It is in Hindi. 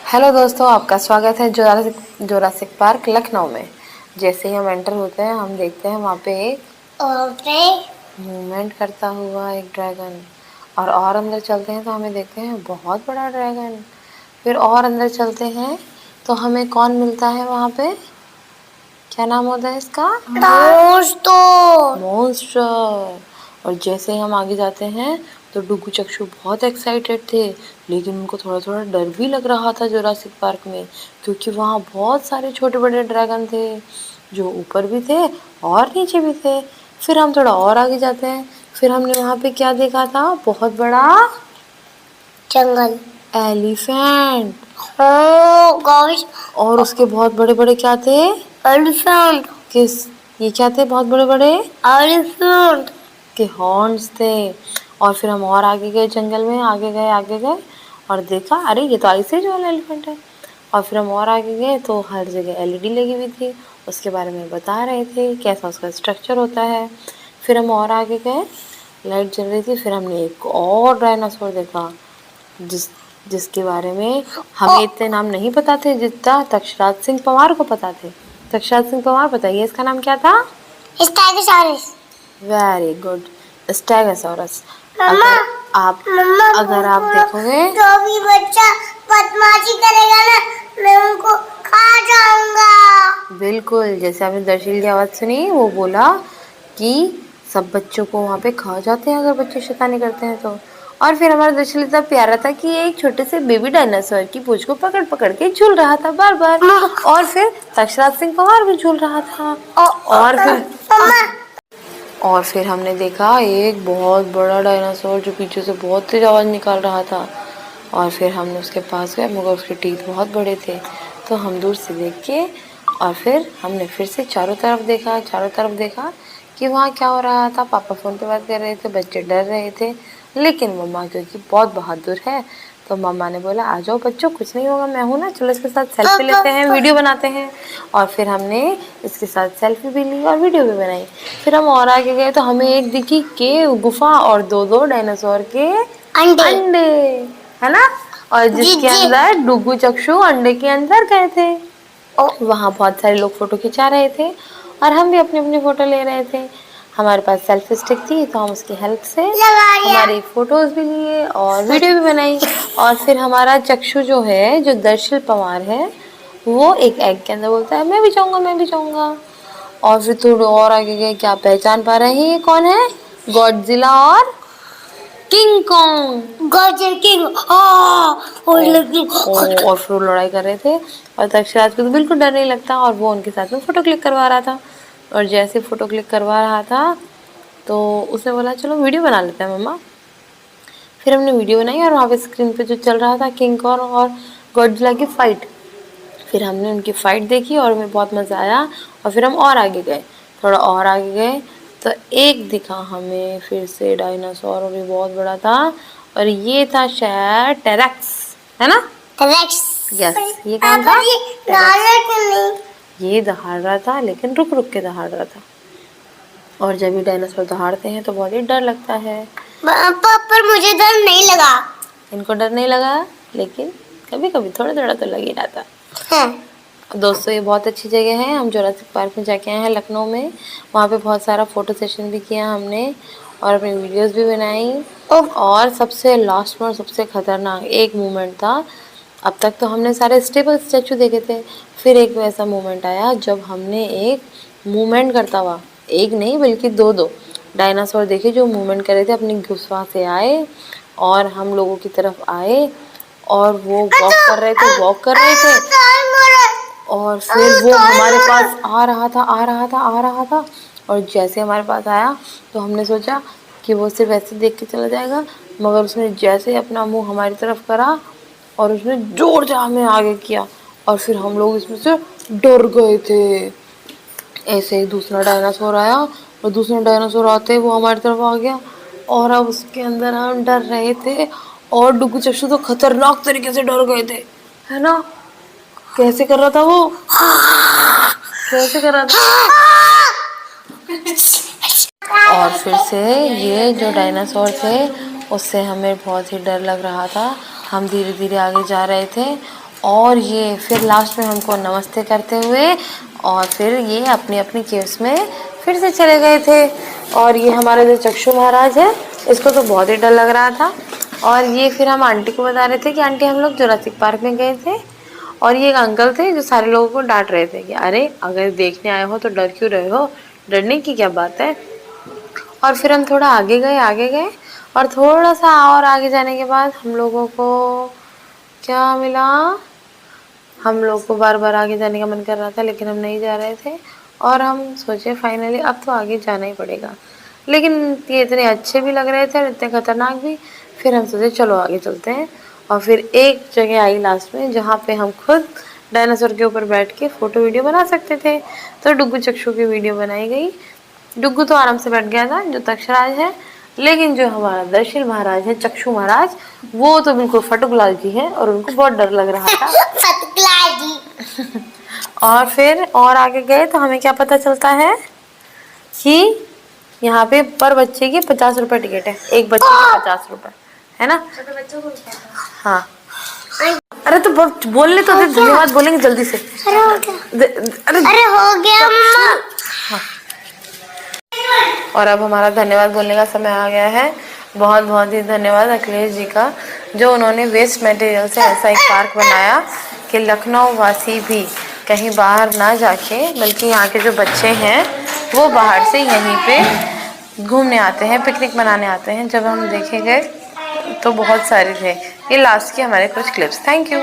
हेलो दोस्तों, आपका स्वागत है जोरासिक पार्क लखनऊ में। जैसे ही हम एंटर होते हैं हम देखते हैं वहाँ पे एक मूवमेंट करता हुआ एक ड्रैगन। और अंदर चलते हैं तो हमें देखते हैं बहुत बड़ा ड्रैगन। फिर और अंदर चलते हैं तो हमें कौन मिलता है वहाँ पे? क्या नाम होता है इसका? मॉन्स्टर। और जैसे ही हम आगे जाते हैं तो डुगू चक्षु बहुत एक्साइटेड थे, लेकिन उनको थोड़ा थोड़ा डर भी लग रहा था जोरासिक पार्क में, क्योंकि वहाँ बहुत सारे छोटे बड़े ड्रैगन थे जो ऊपर भी थे और नीचे भी थे। फिर हम थोड़ा और आगे जाते हैं, फिर हमने वहाँ पे क्या देखा था? बहुत बड़ा जंगल, एलिफेंट। गॉश, और उसके बहुत बड़े बड़े क्या थे? एलिफेंट, ये क्या थे? बहुत बड़े बड़े एलिफेंट। के हॉर्न्स थे। और फिर हम और आगे गए, जंगल में आगे गए और देखा, अरे ये तो आइस एज वाला एलिफेंट है। और फिर हम और आगे गए तो हर जगह एलईडी लगी हुई थी, उसके बारे में बता रहे थे कैसा उसका स्ट्रक्चर होता है। फिर हम और आगे गए, लाइट जल रही थी, फिर हमने एक और डायनासोर देखा जिसके बारे में हमें इतने नाम नहीं पता थे जितना तक्षराज सिंह पंवार को पता थे। तक्षराज सिंह पंवार, बताइए इसका नाम क्या था? Stegosaurus. Very good, stegosaurus. Mamma, अगर आप देखोगे जो भी बच्चा बदमाशी करेगा ना, मैं उनको खा जाऊंगा। बिल्कुल, जैसे आपने दर्शील की आवाज़ सुनी, वो बोला कि सब बच्चों को वहाँ पे खा जाते हैं अगर बच्चे शैतानी करते हैं तो। और फिर हमारा दर्शील इतना प्यारा था कि एक छोटे से बेबी डायनासोर की पूंछ को पकड़ पकड़ के झूल रहा था बार बार। और फिर तक्षराज सिंह पंवार भी झूल रहा था। और फिर हमने देखा एक बहुत बड़ा डायनासोर जो पीछे से बहुत तेज आवाज़ निकाल रहा था। और फिर हमने उसके पास गए, मगर उसके टीथ बहुत बड़े थे, तो हम दूर से देख के और फिर हमने फिर से चारों तरफ देखा कि वहाँ क्या हो रहा था। पापा फ़ोन पे बात कर रहे थे, बच्चे डर रहे थे, लेकिन मम्मा क्योंकि बहुत बहादुर है तो मम्मा ने बोला आ जाओ बच्चों, कुछ नहीं होगा, मैं हूँ ना, चलो इसके साथ सेल्फी लेते हैं, वीडियो बनाते हैं। और फिर हमने इसके साथ सेल्फी भी ली और वीडियो भी बनाई। फिर हम और आगे गए तो हमें एक दिखी केव, गुफा, और दो दो डायनासोर के अंडे, है ना? और जिसके अंदर डुगू चक्षु अंडे के अंदर गए थे। वहाँ बहुत सारे लोग फोटो खिंचा रहे थे और हम भी अपनी अपनी फोटो ले रहे थे। हमारे पास सेल्फी स्टिक थी तो हम उसकी हेल्प से हमारी फोटोज भी लिए और वीडियो भी बनाई। और फिर हमारा चक्षु जो है, जो दर्शिल पंवार है, वो एक एग के अंदर बोलता है मैं भी जाऊँगा, मैं भी जाऊँगा। और फिर थोड़ा और आगे गए, क्या पहचान पा रहे हैं ये कौन है? गॉडजिला और किंग कॉन्ग। Godzilla king. और फिर वो लड़ाई कर रहे थे और तक्षराज को तो बिल्कुल डर नहीं लगता और वो उनके साथ में फ़ोटो क्लिक करवा रहा था। और जैसे फ़ोटो क्लिक करवा रहा था तो उसने बोला चलो वीडियो बना लेते हैं मम्मा। फिर हमने वीडियो बनाई और वहाँ पे स्क्रीन पे जो चल रहा था किंग कॉन्ग और गॉडजिला की फ़ाइट। फिर हमने उनकी फ़ाइट देखी और हमें बहुत मज़ा आया। और फिर हम और आगे गए, थोड़ा और आगे गए तो एक दिखा हमें फिर से डायनासोर, और ये बहुत बड़ा था और ये था शायद टेरेक्स, है ना? यस, ये कौन था? ये दहाड़ रहा था, लेकिन रुक रुक के दहाड़ रहा था। और जब ये डायनासोर दहाड़ते हैं तो बहुत ही डर लगता है। पर मुझे डर नहीं लगा। इनको डर नहीं लगा, लेकिन कभी कभी थोड़ा थोड़ा तो लग ही रहा था। दोस्तों ये बहुत अच्छी जगह है, हम जोरासिक पार्क में जाके आए हैं लखनऊ में। वहाँ पे बहुत सारा फ़ोटो सेशन भी किया हमने और अपनी वीडियोस भी बनाई। और सबसे लास्ट में और सबसे ख़तरनाक एक मोमेंट था। अब तक तो हमने सारे स्टेबल स्टैचू देखे थे, फिर एक वैसा मोमेंट आया जब हमने एक मूवमेंट करता हुआ, एक नहीं बल्कि दो दो डायनासोर देखे जो मूवमेंट कर रहे थे, अपनी गुफा से आए और हम लोगों की तरफ आए और वो वॉक कर रहे थे। और फिर वो हमारे पास आ रहा था। और जैसे हमारे पास आया तो हमने सोचा कि वो सिर्फ ऐसे देख के चला जाएगा, मगर उसने जैसे अपना मुंह हमारी तरफ करा और उसने जोर से हमें आगे किया और फिर हम लोग इसमें से डर गए थे। ऐसे ही दूसरा डायनासोर आया और दूसरा डायनासोर आते ही वो हमारी तरफ आ गया और अब उसके अंदर हम डर रहे थे और डुगू चक्षु तो खतरनाक तरीके से डर गए थे, है ना? कैसे कर रहा था वो? कैसे कर रहा था? और फिर से ये जो डायनासोर थे उससे हमें बहुत ही डर लग रहा था। हम धीरे धीरे आगे जा रहे थे और ये फिर लास्ट में हमको नमस्ते करते हुए और फिर ये अपनी अपनी केव्स में फिर से चले गए थे। और ये हमारा जो चक्षु महाराज है, इसको तो बहुत ही डर लग रहा था। और ये फिर हम आंटी को बता रहे थे कि आंटी हम लोग जुरासिक पार्क में गए थे। और ये एक अंकल थे जो सारे लोगों को डांट रहे थे कि अरे अगर देखने आए हो तो डर क्यों रहे हो, डरने की क्या बात है। और फिर हम थोड़ा आगे गए और थोड़ा सा और आगे जाने के बाद हम लोगों को क्या मिला, हम लोग को बार बार आगे जाने का मन कर रहा था लेकिन हम नहीं जा रहे थे। और हम सोचे फाइनली अब तो आगे जाना ही पड़ेगा, लेकिन ये इतने अच्छे भी लग रहे थे और इतने खतरनाक भी। फिर हम सोचे चलो आगे चलते हैं। और फिर एक जगह आई लास्ट में जहाँ पे हम खुद डायनासोर के ऊपर बैठ के फ़ोटो वीडियो बना सकते थे। तो डुग्गू चक्षु की वीडियो बनाई गई। डुग्गू तो आराम से बैठ गया था जो तक्षराज है, लेकिन जो हमारा दर्शिल महाराज है, चक्षु महाराज, वो तो बिल्कुल फटुकलाल जी है और उनको बहुत डर लग रहा था। फटुकलाल जी। और फिर और आगे गए तो हमें क्या पता चलता है कि यहाँ पे पर बच्चे की 50 रुपये टिकट है, एक बच्चे के 50 रुपये है ना। हाँ अरे तो बोलने तो दे, धन्यवाद बोलेंगे जल्दी से। अरे हो गया, अरे हो गया अम्मा। हाँ। और अब हमारा धन्यवाद बोलने का समय आ गया है। बहुत बहुत ही धन्यवाद अखिलेश जी का, जो उन्होंने वेस्ट मटेरियल से ऐसा एक पार्क बनाया कि लखनऊ वासी भी कहीं बाहर ना जाके, बल्कि यहाँ के जो बच्चे हैं वो बाहर से यहीं पे घूमने आते हैं, पिकनिक मनाने आते हैं। जब हम देखे गए तो बहुत सारे थे। ये लास्ट के हमारे कुछ क्लिप्स। Thank you.